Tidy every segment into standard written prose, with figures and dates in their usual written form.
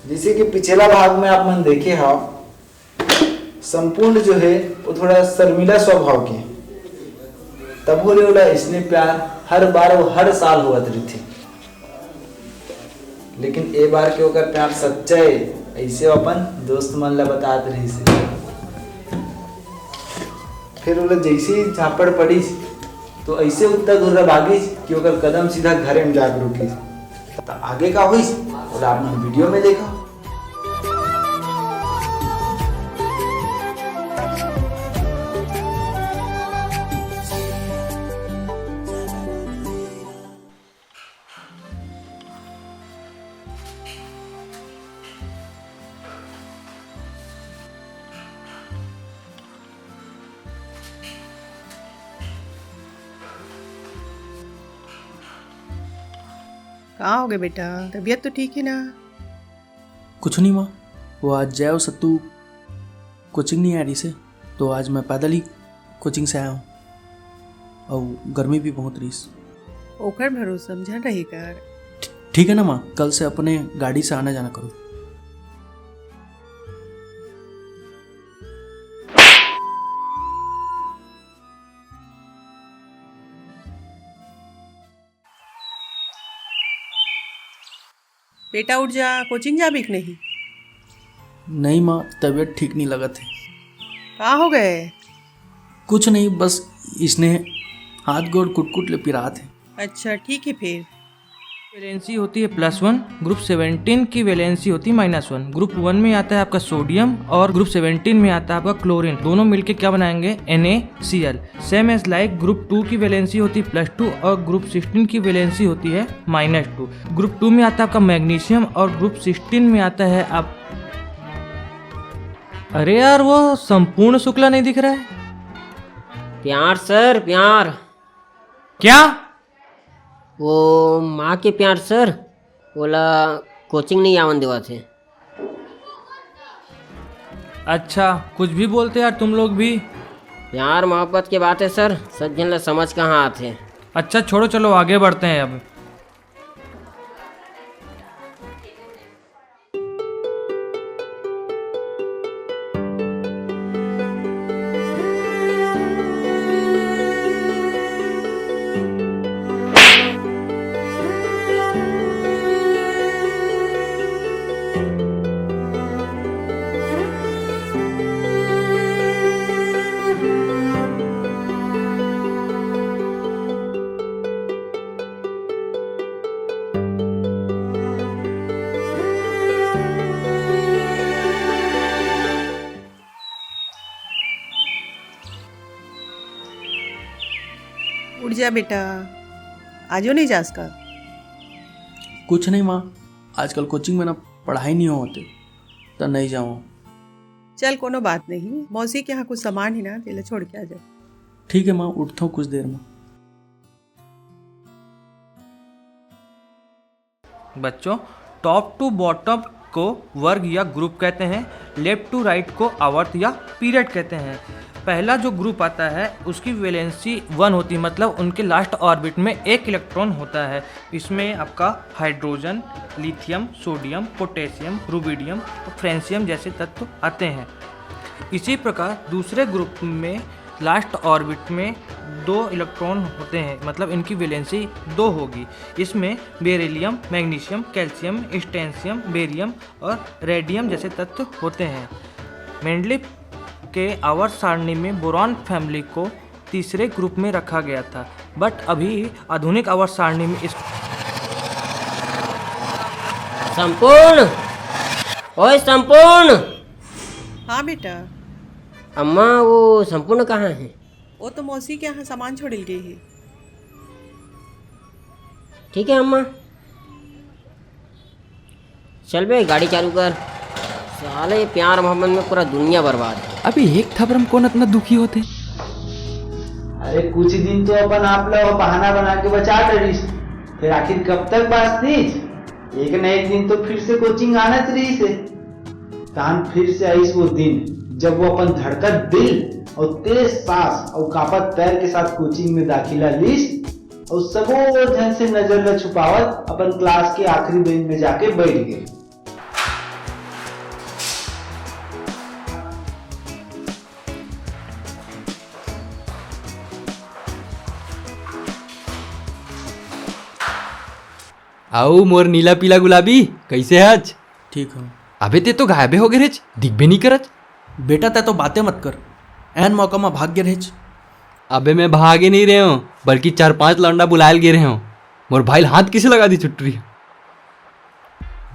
जैसे कि पिछला भाग में आप मन देखे हो, संपूर्ण जो है वो थोड़ा शर्मिला स्वभाव के, तब बोले बोला इसने प्यार हर बार वो हर साल हुआ रही थी, लेकिन ए बार के ओकर प्यार सच्चा है ऐसे अपन दोस्त मन ला बतात रही से। फिर बोले जैसे ही झापड़ पड़ी तो ऐसे उतना दूर भागी कि ओकर कदम सीधा घरे में जाकर रुकी। तो आगे का हुई बोला आपने वीडियो में देखा। कहाँ हो गए बेटा? तबीयत तो ठीक है ना? कुछ नहीं माँ, वो आज जय सत्तू कोचिंग नहीं आ रही से, तो आज मैं पैदल ही कोचिंग से आया हूँ और गर्मी भी बहुत रही। ओकर भरोसा समझा रही कर। ठीक है ना माँ, कल से अपने गाड़ी से आना जाना करो। बेटा उठ जा, कोचिंग जा भी कि नहीं? नहीं माँ, तबीयत ठीक नहीं लगा थे। कहाँ हो गए? कुछ नहीं, बस इसने हाथ गोड़ कुट ले पिरा थे। अच्छा ठीक है। फिर वैलेंसी होती है +1, ग्रुप 17 की वैलेंसी होती है -1। ग्रुप 1 में आता है आपका सोडियम और ग्रुप 17 में आता है आपका क्लोरीन। दोनों मिलके क्या बनाएंगे? NaCl। Same as like group 2 की वैलेंसी होती है +2 और ग्रुप 16 की वैलेंसी होती है -2। ग्रुप 2 में आता है आपका मैग्नीशियम और ग्रुप 16 में आता है आप, अरे यार वो संपूर्ण शुक्ला नहीं दिख रहा है। प्यार सर, प्यार। क्या? वो माँ के प्यार सर, बोला कोचिंग नहीं आवन देवा थे। अच्छा, कुछ भी बोलते यार तुम लोग भी। प्यार मोहब्बत की बात है सर, सज्जन ला समझ कहाँ आते। अच्छा छोड़ो, चलो आगे बढ़ते हैं अब। उठ जा बेटा, आजो नहीं जा इसका। कुछ नहीं माँ, आजकल कोचिंग में ना पढ़ाई नहीं होते तो नहीं जाऊँ। चल कोनो बात नहीं, मौसी के यहाँ कुछ सामान है ना, तेला छोड़ के आ जा। ठीक है माँ, उठता हूँ कुछ देर में। बच्चों, टॉप टू बॉटम को वर्ग या ग्रुप कहते हैं, लेफ्ट टू राइट को आवर्त या पीरियड कहते हैं। पहला जो ग्रुप आता है उसकी वैलेंसी 1 होती है, मतलब उनके लास्ट ऑर्बिट में 1 इलेक्ट्रॉन होता है। इसमें आपका hydrogen, lithium, sodium, potassium, rubidium और फ्रेंशियम जैसे तत्व आते हैं। इसी प्रकार दूसरे ग्रुप में लास्ट ऑर्बिट में 2 इलेक्ट्रॉन होते हैं, मतलब इनकी वैलेंसी 2 होगी। इसमें बेरिलियम, मैग्नीशियम, कैल्शियम, स्टेंशियम, बेरियम और रेडियम जैसे तत्व होते हैं। मेंडलीफ के आवर्त सारणी में बोरॉन फैमिली को तीसरे ग्रुप में रखा गया था, बट अभी आधुनिक आवर्त सारणी में इस संपूर्ण, ओए संपूर्ण। हाँ बेटा। अम्मा वो संपूर्ण कहाँ है? वो तो मौसी के यहाँ सामान छोड़ गई है। ठीक है अम्मा, चल बे गाड़ी चालू कर। साले प्यार मोहब्बत में पूरा दुनिया बर्बाद है। अभी एक थपरम कौन इतना दुखी होते? अरे कुछ दिन तो अपन आप लोग बहाना बना के बचा रही, फिर आखिर कब तक बात थी? एक न एक दिन तो फिर से कोचिंग आना रही से। कान फिर से आई वो दिन जब वो अपन धड़कत दिल और तेज सांस और कांपत पैर के साथ कोचिंग में दाखिला लीस और सबो ढंग से नजर न छुपावत अपन क्लास के आखिरी बेंच में जाके बैठ गए। आओ मोर नीला पीला गुलाबी, कैसे है आज? ठीक हूँ। अबे ते तो गायबे हो गए रेच, दिख भी नहीं करत। बेटा तै तो बातें मत कर, एन मौका में भाग गए रहेज। अबे मैं भागे नहीं रहे हूँ, बल्कि 4-5 लौंडा बुलायल गे रहे हूँ। मोर भाई हाथ किसे लगा दी छुट्टी।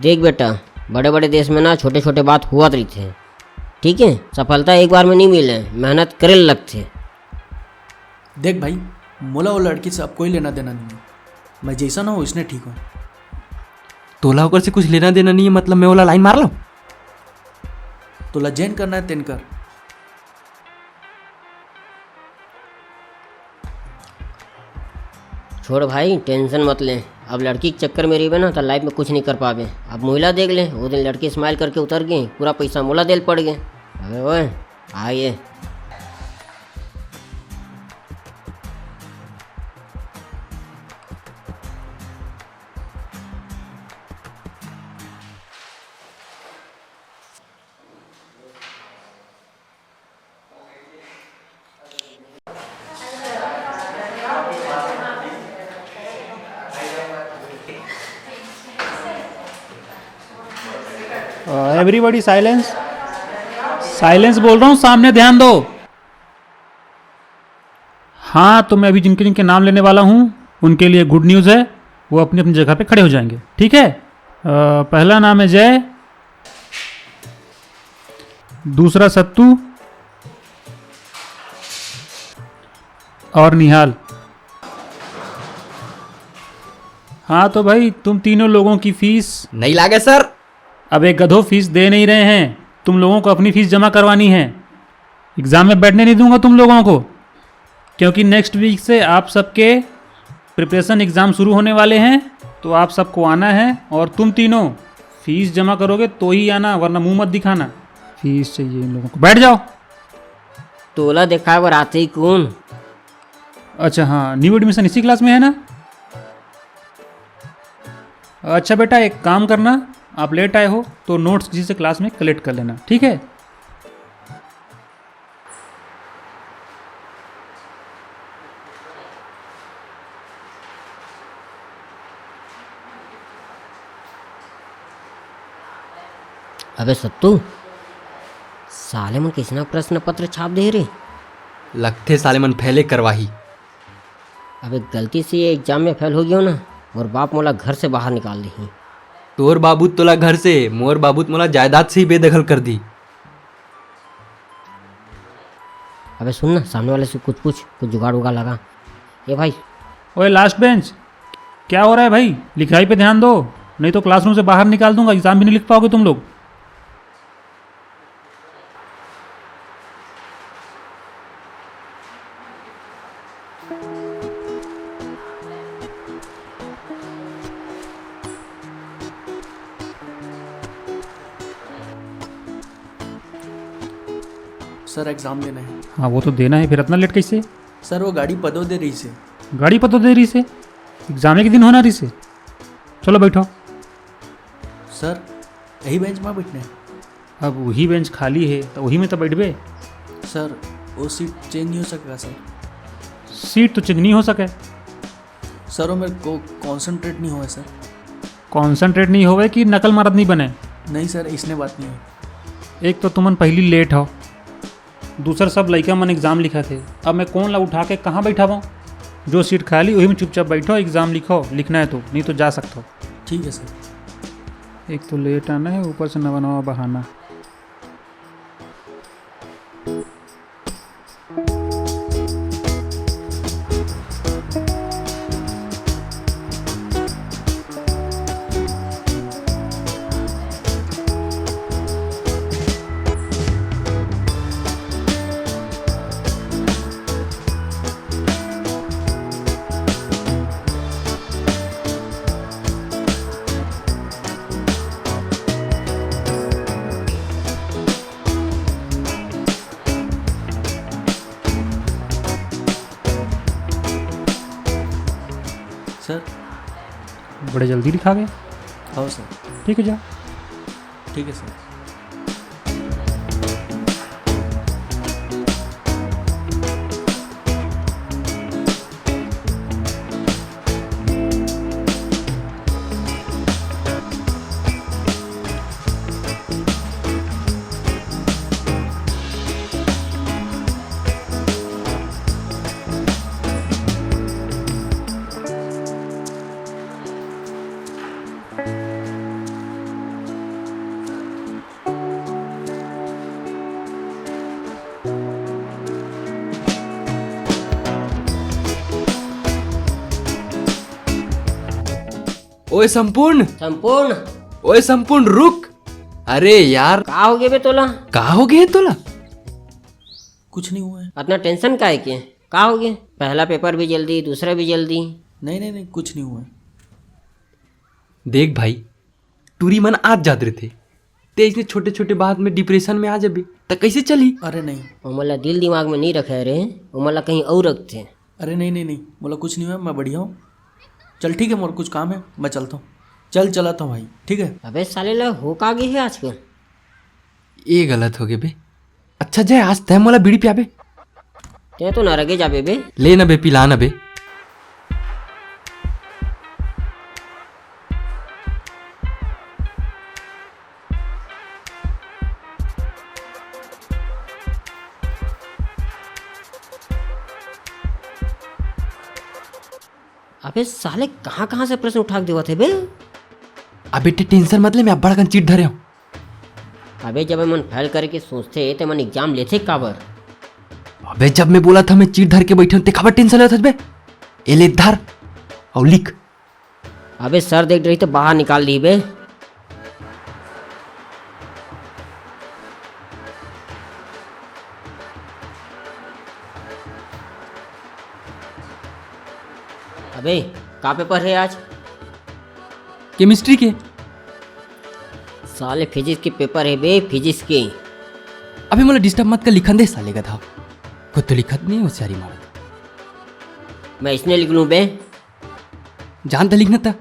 देख बेटा, बड़े बड़े देश में ना छोटे छोटे बात हुआ रही थे, ठीक है। सफलता एक बार में नहीं मिले, मेहनत करे लगते। देख भाई, मोला वो लड़की से अब कोई लेना देना नहीं है। मैं जैसा ना हो इसने ठीक हो। तोला होकर से कुछ लेना देना नहीं है, मतलब मैं वाला लाइन मार लो। तोला जैन करना है तेन कर। छोड़ भाई, टेंशन मत ले। अब लड़की के चक्कर में रही ना तो लाइफ में कुछ नहीं कर पावे। अब महिला देख ले, वो दिन लड़की स्माइल करके उतर गई, पूरा पैसा मोला देल पड़ गए। अबे ओए आइए। एवरीबॉडी साइलेंस, साइलेंस बोल रहा हूँ, सामने ध्यान दो। हाँ, तो मैं अभी जिनके जिनके नाम लेने वाला हूँ उनके लिए गुड न्यूज़ है, वो अपनी अपनी जगह पे खड़े हो जाएंगे, ठीक है। पहला नाम है जय, दूसरा सत्तू और निहाल। हाँ तो भाई, तुम तीनों लोगों की फीस। नहीं लागे सर। अब एक गधो फीस दे नहीं रहे हैं, तुम लोगों को अपनी फीस जमा करवानी है। एग्ज़ाम में बैठने नहीं दूंगा तुम लोगों को, क्योंकि नेक्स्ट वीक से आप सबके प्रिपरेशन एग्ज़ाम शुरू होने वाले हैं, तो आप सबको आना है। और तुम तीनों फीस जमा करोगे तो ही आना, वरना मुंह मत दिखाना। फीस चाहिए इन लोगों को, बैठ जाओ। तोला देखा पर आते ही कौन? अच्छा हाँ, न्यू एडमिशन इसी क्लास में है ना? अच्छा बेटा, एक काम करना, आप लेट आए हो तो नोट्स किसी से क्लास में कलेक्ट कर लेना, ठीक है। अबे सत्तू, साले मन किसना प्रश्न पत्र छाप दे रे। लगते साले मन फैले करवाही। अबे गलती से ये एग्जाम में फेल हो गया ना, और बाप मोला घर से बाहर निकाल दी। तोर बाबूत तोला घर से, मोर बाबूत मोला जायदाद से ही बेदखल कर दी। अबे सुन ना, सामने वाले से कुछ पूछ, कुछ जुगाड़ उगाड़ लगा। ए भाई, ओए लास्ट बेंच, क्या हो रहा है भाई? लिखाई पे ध्यान दो, नहीं तो क्लासरूम से बाहर निकाल दूंगा, एग्जाम भी नहीं लिख पाओगे तुम लोग। सर एग्ज़ाम देना है। हाँ वो तो देना है, फिर इतना लेट कैसे? सर वो गाड़ी पदो दे रही से। गाड़ी पर तो दे रही से, एग्जाम के दिन होना रही से। चलो बैठो। सर यही बेंच में बैठने। अब वही बेंच खाली है तो वही में तो बैठबे। सर वो सीट चेंज नहीं हो सकेगा सर। सीट तो चेंज नहीं हो सके। सर वो मेरे को कॉन्सेंट्रेट नहीं हुआ सर। कॉन्सेंट्रेट नहीं होवे कि नकल मारत नहीं बने? नहीं सर, इसने बात नहीं हुई। एक तो तुमन पहली लेट हो, दूसरा सब लड़का मन एग्ज़ाम लिखा थे। अब मैं कौन ला उठा के कहाँ बैठाऊँ? जो सीट खाली वही में चुपचाप बैठो, एग्ज़ाम लिखो, लिखना है तो, नहीं तो जा सकते हो। ठीक है सर। एक तो लेट आना है, ऊपर से नवा नवा बहाना। सर बड़े जल्दी लिखा गया। हाँ सर। ठीक है, जा। ठीक है सर। ओए संपूर्ण, संपूर्ण ओए संपूर्ण रुक। अरे यार का हो गए बे तोला? कहाँ हो गए तोला? कुछ नहीं हुआ है। इतना टेंशन का है के? का हो गए? पहला पेपर भी जल्दी, दूसरा भी जल्दी। नहीं नहीं नहीं, कुछ नहीं हुआ है। देख भाई, टूरी मन आज जात रहे थे ते इतने छोटे छोटे बात में डिप्रेशन में आ जाबे तो कैसे चली? अरे नहीं, उमला दिल दिमाग में नहीं रखे रे, उमला कहीं और रखते। अरे नहीं नहीं नहीं, बोला कुछ नहीं हुआ, मैं बढ़िया हूँ। चल ठीक है, मोर कुछ काम है, मैं चलता हूँ। चल चलाता हूँ भाई, ठीक है। अबे साले ला हो का गए है आजकल? ये गलत हो गए बे। अच्छा जय, आज तय मोला बीड़ी पियाबे? ते तो न रगे जाबे बे। ले ना बे, पिला ना बे। अबे साले कहाँ कहाँ से प्रश्न उठा के देवा थे बे? अब बेटे टेंशन मत ले, मैं अब बड़ा चीट धरे हूँ। अबे जब मन फैल करके सोचते तो मन एग्जाम लेते काबर? अबे जब मैं बोला था मैं चीट धर के बैठे हूँ ते खबर टेंशन लेता था बे। ए ले धर और लिख। अबे सर देख रही तो बाहर निकाल दी बे। अबे का पेपर है आज? केमिस्ट्री के। साले फिजिक्स के पेपर है बे, फिजिक्स के। अबे मोला डिस्टर्ब मत कर, लिखन दे साले का था। खुद तो लिखत नहीं, होशियारी मारत। मैं इसने लिख लूँ बे? जानता लिखना था।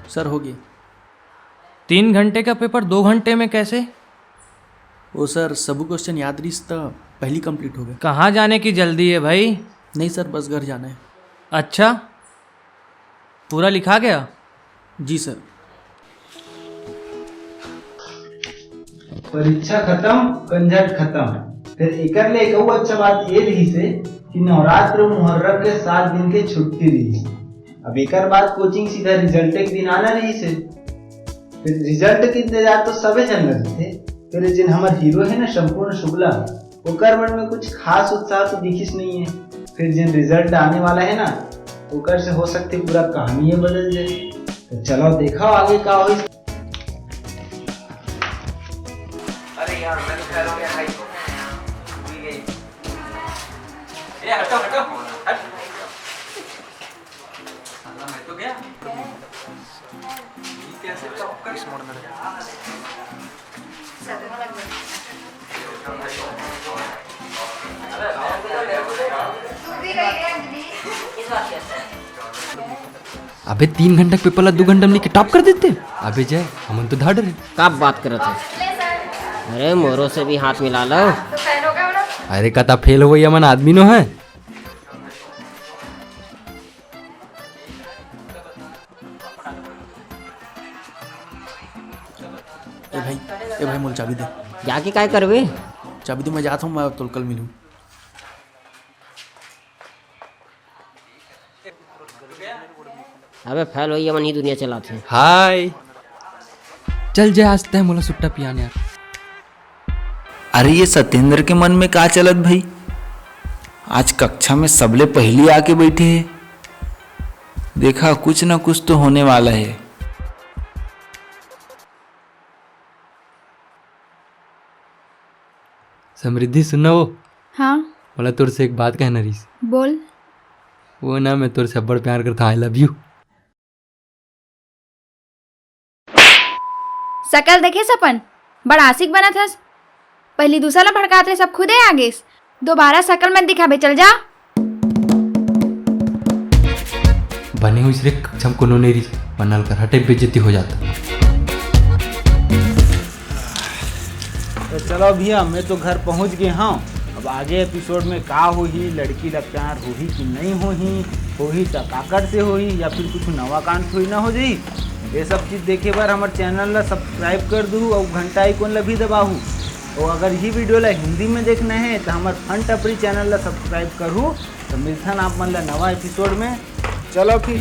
सर हो गया। 3 घंटे का पेपर 2 घंटे में कैसे? वो सर सब क्वेश्चन याद रही तो पहली कंप्लीट हो गया। कहाँ जाने की जल्दी है भाई? नहीं सर, बस घर जाना है। अच्छा, पूरा लिखा गया? जी सर। परीक्षा खत्म, कंझट खत्म। फिर एकर ले एक और अच्छा बात ये रही से कि नवरात्र मुहर्रम के 7 दिन के छुट्टी रही। अब एकर बाद कोचिंग सीधा रिजल्ट के दिन आना रही से। फिर रिजल्ट के इंतजार तो सबे जन लगे थे। फिर जिन हमार हीरो है ना संपूर्ण शुक्ला, ओकर मन में कुछ खास उत्साह तो दिखिस नहीं है। फिर जिन रिजल्ट आने वाला है ना, ओकर से हो सकती पूरा कहानी बदल जाए। तो चलो देखो आगे का हो। अरे यार मैं तो हो गया भाई। ये हटो हटो हट। मैं तो गया। कैसे चौक कर इस मोड़ में? अबे 3 घंटा का पेपर ला 2 घंटा में लिख के टॉप कर देते। अबे जय, हम तो धाड़ रहे। का बात करत है? अरे मोरो से भी हाथ मिला लो। अरे कता फेल हो गया मन आदमी नो है। ए भाई मोल चाबी दे। जाके काय करबे? चाबी दे, मैं जाता हूँ, मैं तो कल मिलूँ। अबे फैल होई मन ही दुनिया चलाते हैं। हाय चल जय, आज तय मोला सुट्टा पियाने यार। अरे ये सत्येंद्र के मन में का चलत भाई? आज कक्षा में सबले पहली आके बैठे हैं। देखा कुछ ना कुछ तो होने वाला है। समृद्धि सुनना वो। हाँ बोला तोर से एक बात कहना रही। बोल। वो ना मैं तोर से बड़ प्यार करता, आई लव यू। सकल देखे सपन बड़ा आशिक बना था। पहली दूसरा ला भड़काते सब खुदे आगे। दोबारा सकल मत दिखाबे, चल जा। बने हुई सिर्फ कक्षा में कोनो नहीं रही, बनल कर हटे बेइज्जती हो जाता। तो चलो भैया, मैं तो घर पहुंच गया हाँ। अब आगे एपिसोड में का होही, लड़की ला प्यार होही कि नहीं होही तो काकर से होही या फिर कुछ नवा कांड थोड़ी ना हो जाई। ये सब चीज़ देखे बार हमारे चैनल ला सब्सक्राइब कर दूँ और घंटा आइकन ला भी दबाहूँ। और अगर ये वीडियो ला हिंदी में देखना है तो हमारे फन टपरी चैनल ला सब्सक्राइब करूँ। तो मिलता आप मन ला नवा एपिसोड में। चलो फिर।